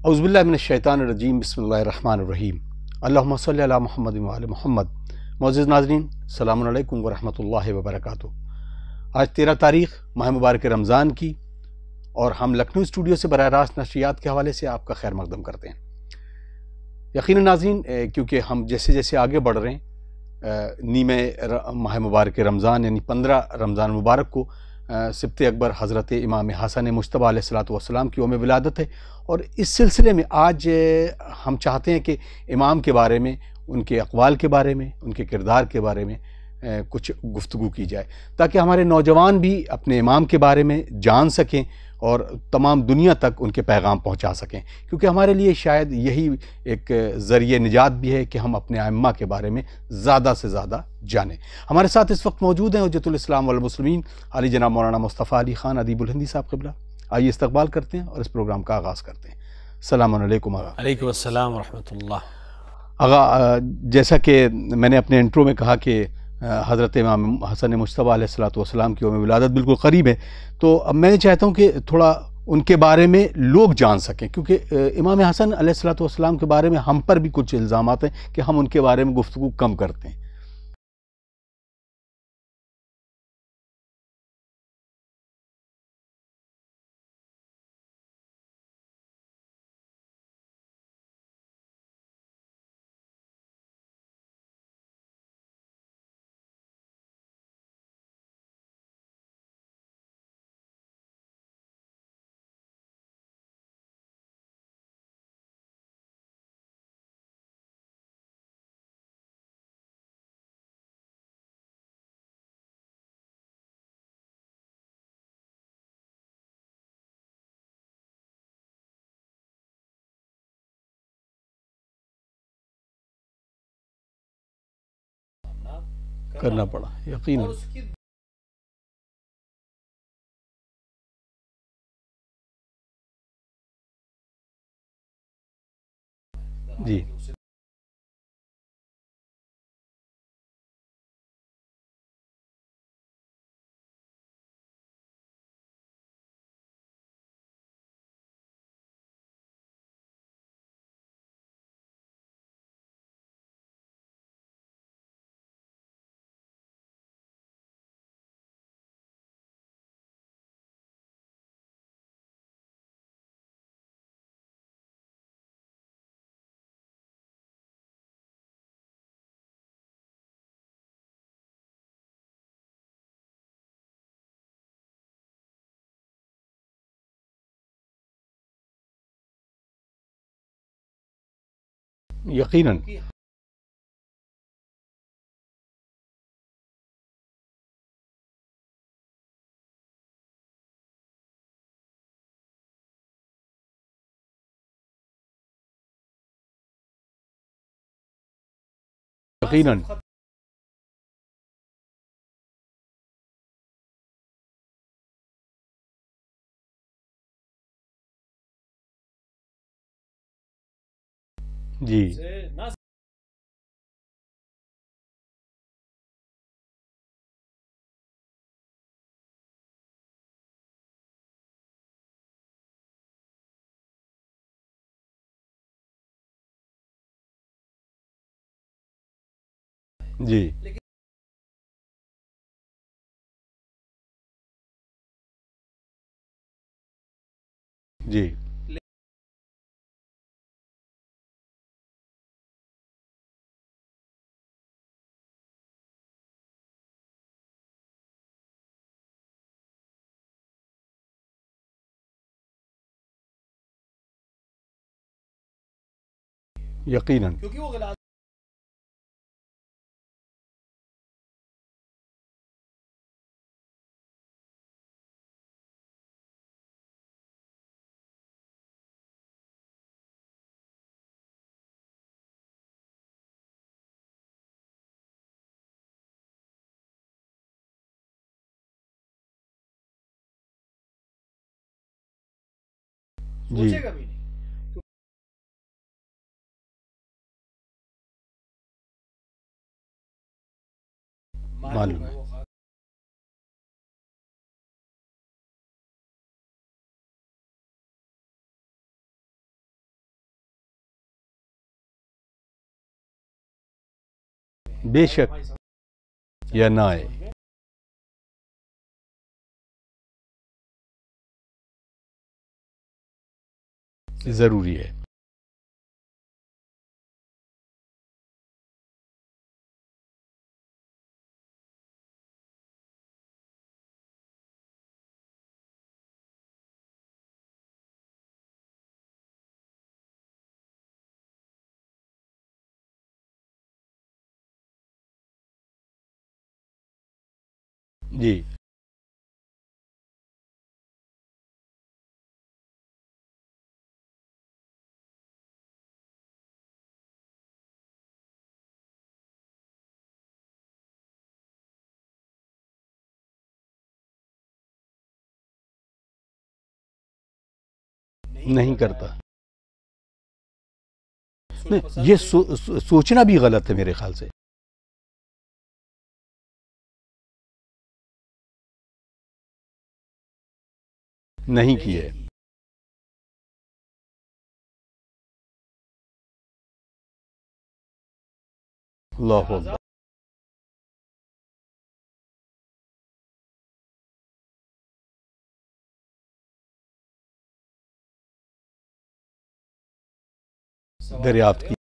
औज़ुबिल्लाहि मिनश्शैतानिर्रजीम बिस्मिल्लाहिर्रहमानिर्रहीम अल्लाहुम्मा सल्लि अला मुहम्मद व आले मुहम्मद। मौजूद नाज़रीन, अस्सलामु अलैकुम व रहमतुल्लाहि व बरकातुहू। आज 13 तारीख़ माह मुबारक रमज़ान की और हम लखनऊ स्टूडियो से बराह रास्त नशरियात के हवाले से आपका खैर मकदम करते हैं। यकीनन नाज़रीन, क्योंकि हम जैसे जैसे आगे बढ़ रहे हैं, नीमे माह मुबारक रमज़ान यानी 15 रमज़ान मुबारक को सिब्त अकबर हज़रत इमाम हसन मुज्तबा अलैहिस्सलातु वस्सलाम की यौम विलादत है। और इस सिलसिले में आज हम चाहते हैं कि इमाम के बारे में, उनके अक़वाल के बारे में, उनके किरदार के बारे में कुछ गुफ्तगू की जाए, ताकि हमारे नौजवान भी अपने इमाम के बारे में जान सकें और तमाम दुनिया तक उनके पैगाम पहुंचा सकें। क्योंकि हमारे लिए शायद यही एक ज़रिए निजात भी है कि हम अपने आइम्मा के बारे में ज़्यादा से ज़्यादा जानें। हमारे साथ इस वक्त मौजूद हैं हुज्जतुल इस्लाम वल मुस्लिमीन अली जनाब मौलाना मुस्तफ़ा अली ख़ान अदीबुल हिंदी साहब क़िबला। आइए इस्तक़बाल करते हैं और इस प्रोग्राम का आगाज़ करते हैं। अस्सलामु अलैकुम आगा। अलैकुम अस्सलाम व रहमतुल्लाह। आगा, जैसा कि मैंने अपने इंट्रो में कहा कि हज़रत इमाम हसन मुज्तबा अलैहिस्सलातु वस्सलाम की यौम विलादत बिल्कुल क़रीब है, तो अब मैं चाहता हूँ कि थोड़ा उनके बारे में लोग जान सकें, क्योंकि इमाम हसन अलैहिस्सलातु वस्सलाम के बारे में हम पर भी कुछ इल्ज़ामात हैं कि हम उनके बारे में गुफ्तगू कम करते हैं। करना पड़ा यकीनन। जी यकीनन। यकीनन। जी जी जी यकीनन। क्योंकि वो जी सोचेगा भी नहीं। मालूम है। बेशक या ना आए, ज़रूरी है। जी नहीं करता। नहीं, ये सोचना भी गलत है मेरे ख्याल से। नहीं की है। अल्लाहु अकबर। दरियाफ्त की।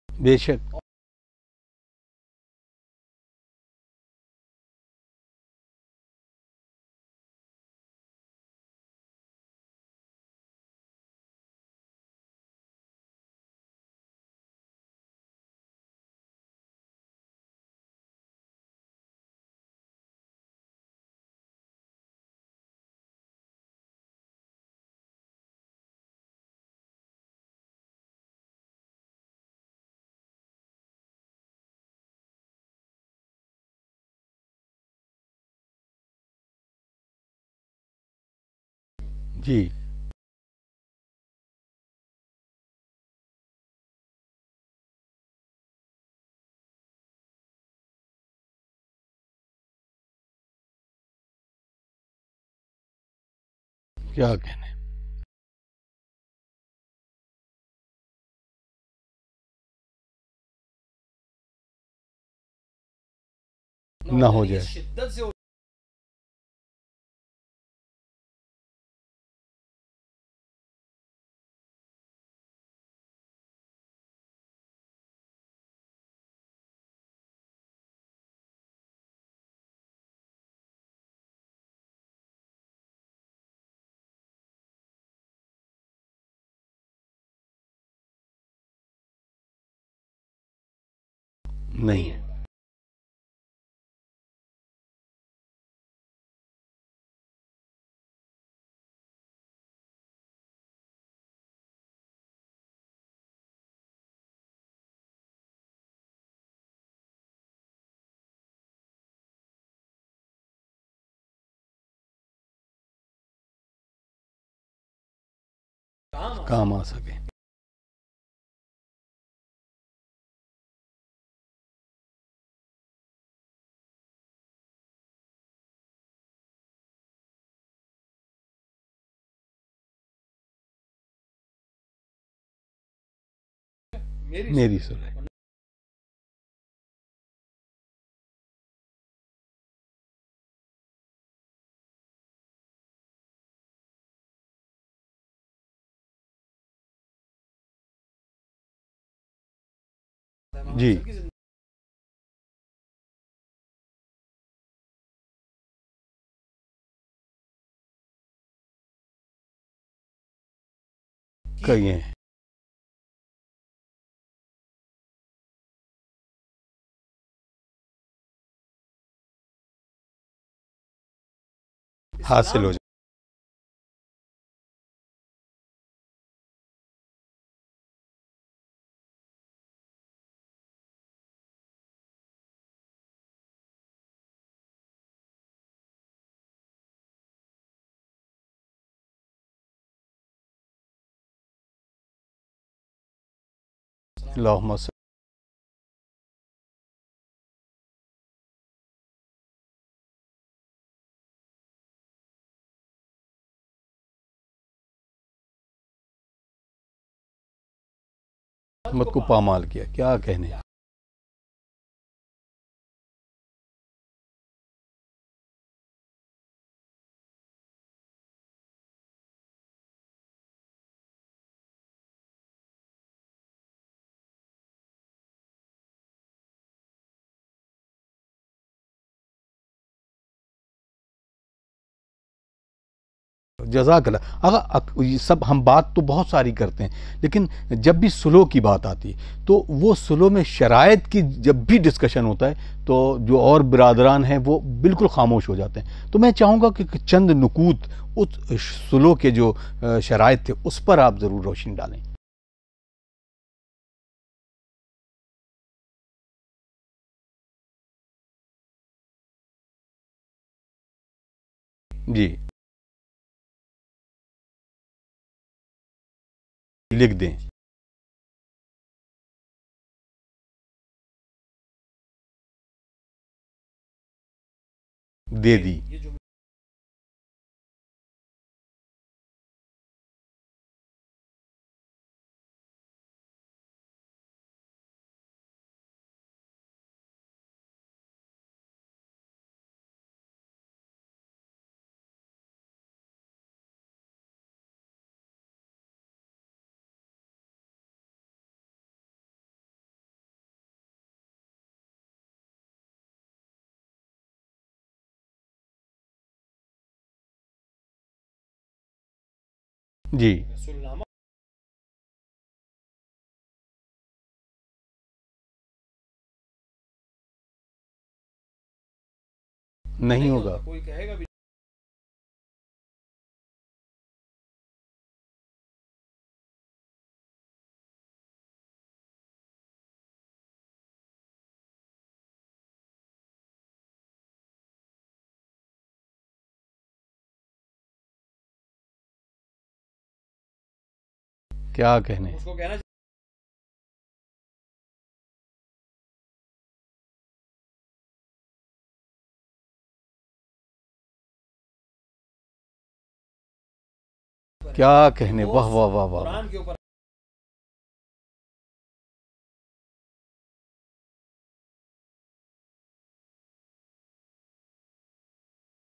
बेशक। जी क्या कहने। ना हो जाए। नहीं है। काम आ सके। मेरी सुने। जी कहिए। हासिल हो जाए। अल्लाहुम्मा मत को पामाल किया, क्या कहने। जज़ाकल्लाह। ये सब हम बात तो बहुत सारी करते हैं, लेकिन जब भी सुलह की बात आती है तो वो सुलह में शराइत की जब भी डिस्कशन होता है तो जो और बिरादरान हैं वो बिल्कुल खामोश हो जाते हैं। तो मैं चाहूँगा कि चंद नुकूत उस सुलह के जो शराइत थे उस पर आप ज़रूर रोशनी डालें। जी, लिख दें। दे दी। जी, नहीं होगा। क्या कहने। क्या कहने, वाह वाह वाह वाह।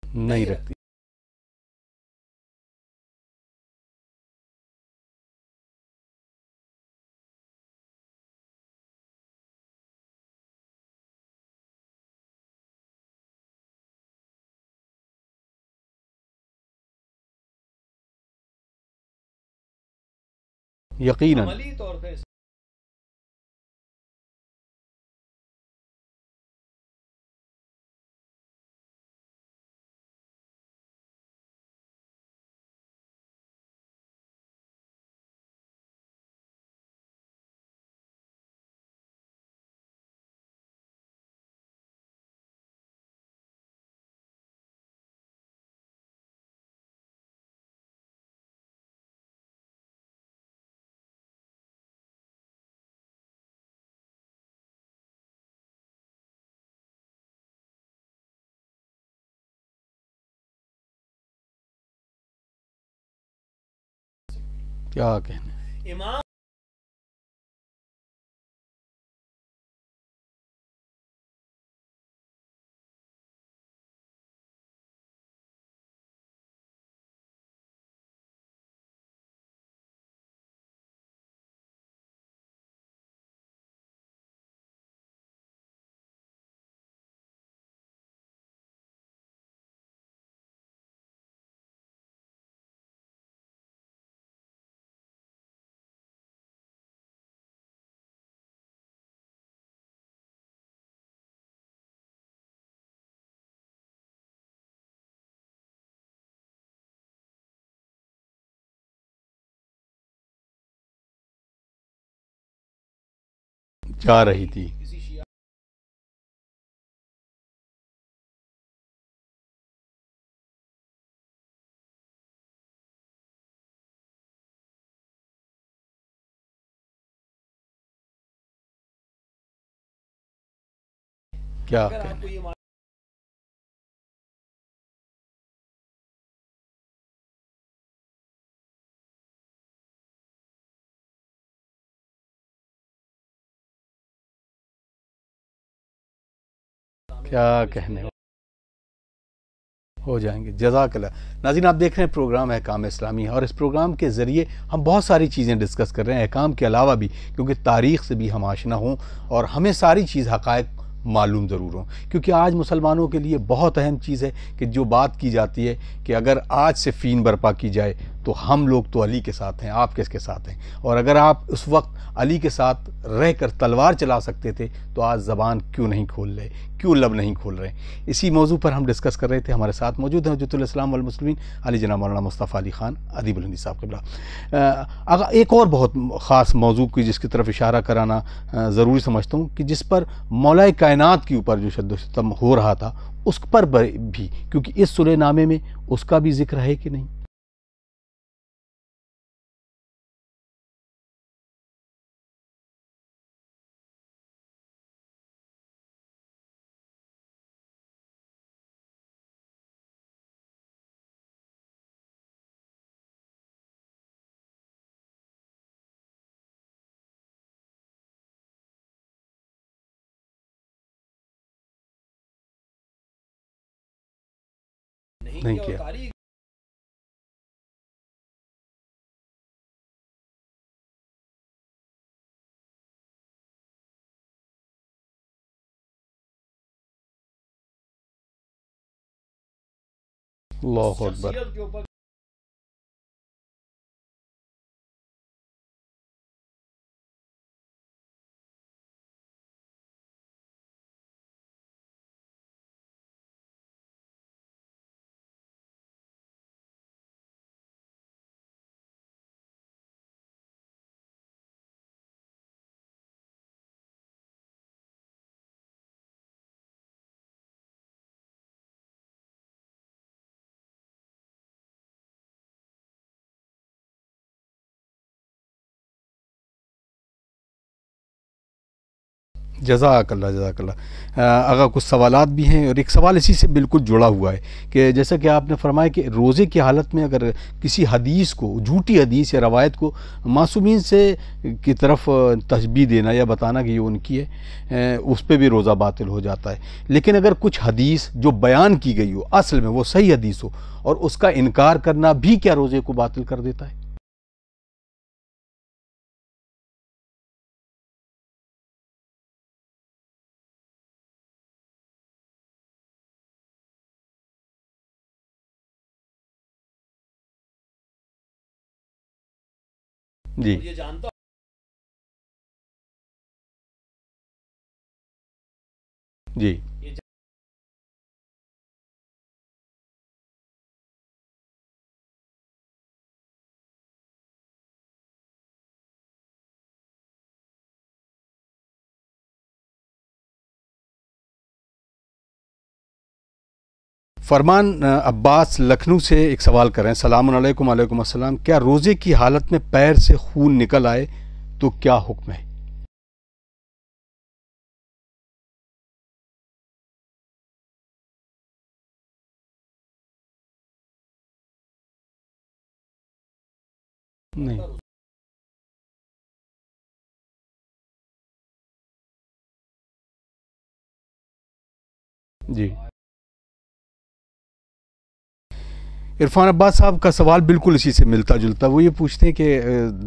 नहीं रखती। यकीनन। क्या कहने। जा रही थी। क्या कहने। क्या कहने हो जाएंगे। जज़ाकल्लाह। नाज़रीन, आप देख रहे हैं प्रोग्राम अहकाम इस्लामी और इस प्रोग्राम के ज़रिए हम बहुत सारी चीज़ें डिस्कस कर रहे हैं अहकाम के अलावा भी, क्योंकि तारीख़ से भी हम आशना हों और हमें सारी चीज़ हक़ाइक़ मालूम ज़रूर हों। क्योंकि आज मुसलमानों के लिए बहुत अहम चीज़ है कि जो बात की जाती है कि अगर आज से फ़ीन बर्पा की जाए तो हम लोग तो अली के साथ हैं, आप किसके साथ हैं, और अगर आप उस वक्त अली के साथ रहकर तलवार चला सकते थे तो आज ज़बान क्यों नहीं खोल रहे, क्यों लब नहीं खोल रहे। इसी मौजू पर हम डिस्कस कर रहे थे। हमारे साथ मौजूद हैं हुज्जतुल इस्लाम वल मुस्लिमीन अली जनाब मौलाना मुस्तफ़ा अली ख़ान अदीब बुलंदी साहब क़िबला। अगर एक और बहुत ख़ास मौजू की जिसकी तरफ इशारा कराना ज़रूरी समझता हूँ कि जिस पर मौलाए कायनात के ऊपर जो शद्द सितम हो रहा था उस पर भी, क्योंकि इस सुलह नामे में उसका भी जिक्र है कि नहीं। नहीं किया। अल्लाहु अकबर। जज़ाकल्लाह जज़ाकल्लाह। अगर कुछ सवालात भी हैं और एक सवाल इसी से बिल्कुल जुड़ा हुआ है कि जैसा कि आपने फरमाया कि रोज़े की हालत में अगर किसी हदीस को, झूठी हदीस या रवायत को मासूमीन से की तरफ तशबीह देना या बताना कि ये उनकी है, उस पर भी रोज़ा बातिल हो जाता है। लेकिन अगर कुछ हदीस जो बयान की गई हो असल में वो सही हदीस हो और उसका इनकार करना भी क्या रोज़े को बातिल कर देता है। जी जी। फरमान अब्बास लखनऊ से एक सवाल कर रहे हैं। सलामुन अलैकुम। वालेकुम अस्सलाम। क्या रोज़े की हालत में पैर से खून निकल आए तो क्या हुक्म है। नहीं। जी। इरफान अब्बास साहब का सवाल बिल्कुल इसी से मिलता जुलता। वो ये पूछते हैं कि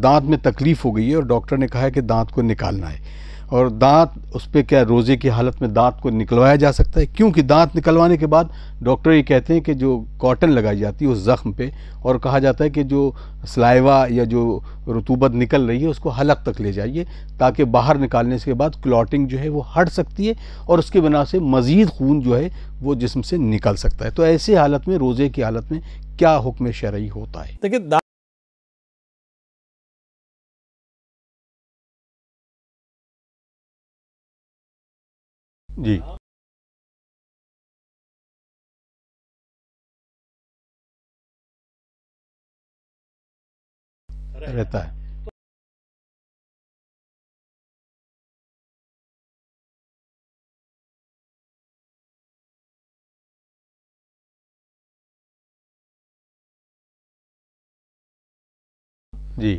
दांत में तकलीफ़ हो गई है और डॉक्टर ने कहा है कि दांत को निकालना है, और दांत उस पर क्या रोज़े की हालत में दांत को निकलवाया जा सकता है, क्योंकि दांत निकलवाने के बाद डॉक्टर ये कहते हैं कि जो कॉटन लगाई जाती है उस ज़ख्म पे, और कहा जाता है कि जो सलाइवा या जो रतूबत निकल रही है उसको हलक तक ले जाइए ताकि बाहर निकालने के बाद क्लॉटिंग जो है वो हट सकती है और उसकी वजह से मज़ीद खून जो है वो जिस्म से निकल सकता है। तो ऐसी हालत में, रोज़े की हालत में क्या हुक्म शरई होता है। देखिए, जी रहता है। जी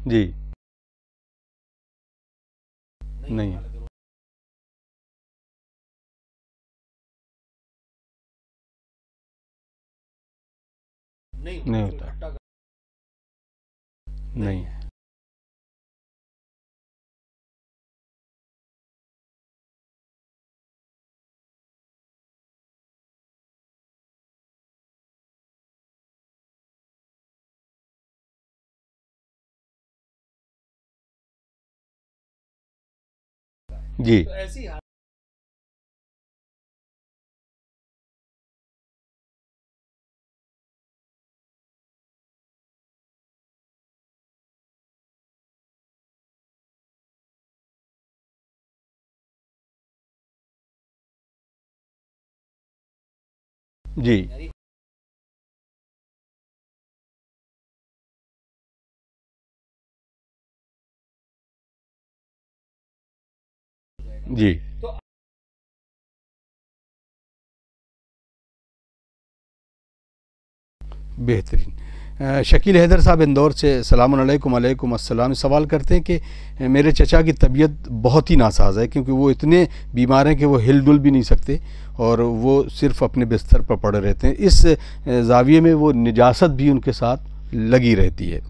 जी नहीं है, नहीं होता, नहीं है। जी जी जी बेहतरीन। शकील हैदर साहब इंदौर से, सलामुन अलैकुम। अलैकुम अस्सलाम। सवाल करते हैं कि मेरे चचा की तबीयत बहुत ही नासाज है, क्योंकि वो इतने बीमार हैं कि वो हिल डुल भी नहीं सकते और वो सिर्फ अपने बिस्तर पर पड़े रहते हैं। इस जाविये में वो निजासत भी उनके साथ लगी रहती है।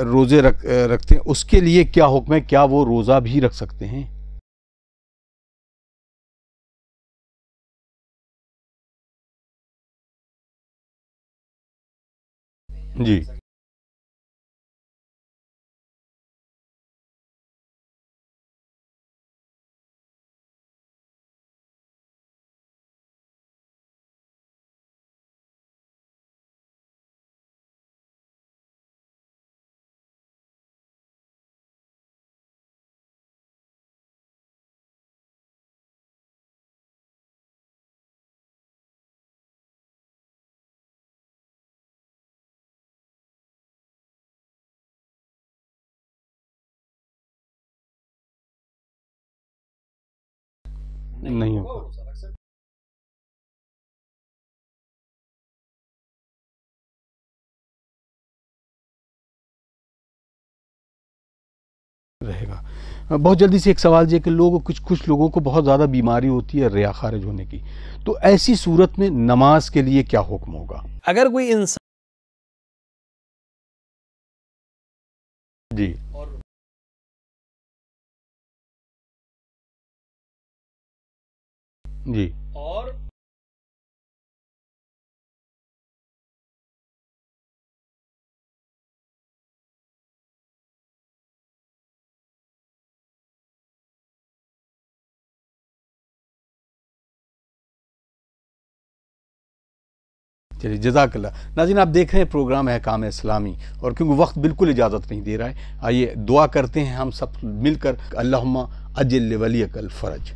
रोज़े रखते हैं, उसके लिए क्या हुक्म है? क्या वो रोज़ा भी रख सकते हैं? जी नहीं होगा, रहेगा। बहुत जल्दी से एक सवाल ये कि लोग, कुछ लोगों को बहुत ज़्यादा बीमारी होती है रिया खारिज होने की, तो ऐसी सूरत में नमाज के लिए क्या हुक्म होगा? अगर कोई इंसान जी जी और चलिए, जज़ाकल्लाह। नाज़रीन, आप देख रहे हैं प्रोग्राम अहकाम इस्लामी, और क्योंकि वक्त बिल्कुल इजाज़त नहीं दे रहा है, आइए दुआ करते हैं हम सब मिलकर। अल्लाहुम्मा अज्जिल लिवलियकल फ़रज।